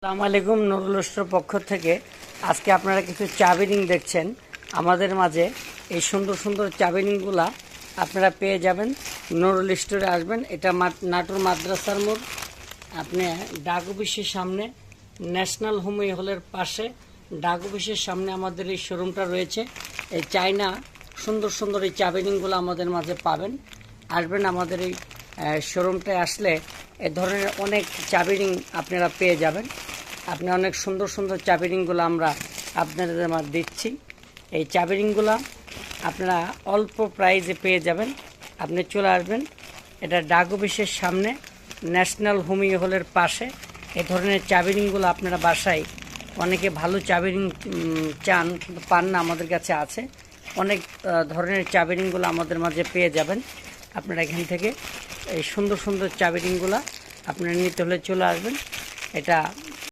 আসসালামু আলাইকুম। নুরুল স্টোর পক্ষ থেকে আজকে আপনারা কিছু চাবি রিং দেখছেন আমাদের মাঝে। এই সুন্দর সুন্দর চাবি রিংগুলা আপনারা পেয়ে যাবেন নুরুল স্টোরে আসবেন। এটা নাটোর মাদ্রাসার মোড়, আপনি ডাক অফিসের সামনে, ন্যাশনাল হোমি হলের পাশে ডাক অফিসের সামনে আমাদের এই শোরুমটা রয়েছে। এই চায়না সুন্দর সুন্দর এই চাবি রিংগুলো আমাদের মাঝে পাবেন। আসবেন আমাদের এই শোরুমটায়, আসলে এ ধরনের অনেক চাবি রিং আপনারা পেয়ে যাবেন। আপনি অনেক সুন্দর সুন্দর চাবি রিংগুলো আমরা আপনাদের দিচ্ছি। এই চাবি রিংগুলো আপনারা অল্প প্রাইসে পেয়ে যাবেন। আপনি চলে আসবেন, এটা ডাক অফিসের সামনে, ন্যাশনাল হোমি হলের পাশে। এই ধরনের চাবি রিংগুলো আপনারা বাসায়, অনেকে ভালো চাবি রিং চান কিন্তু পান না, আমাদের কাছে আছে। অনেক ধরনের চাবি রিংগুলো আমাদের মাঝে পেয়ে যাবেন। আপনারা এখান থেকে এই সুন্দর সুন্দর চাবি রিংগুলো আপনারা নিতে হলে চলে আসবেন। এটা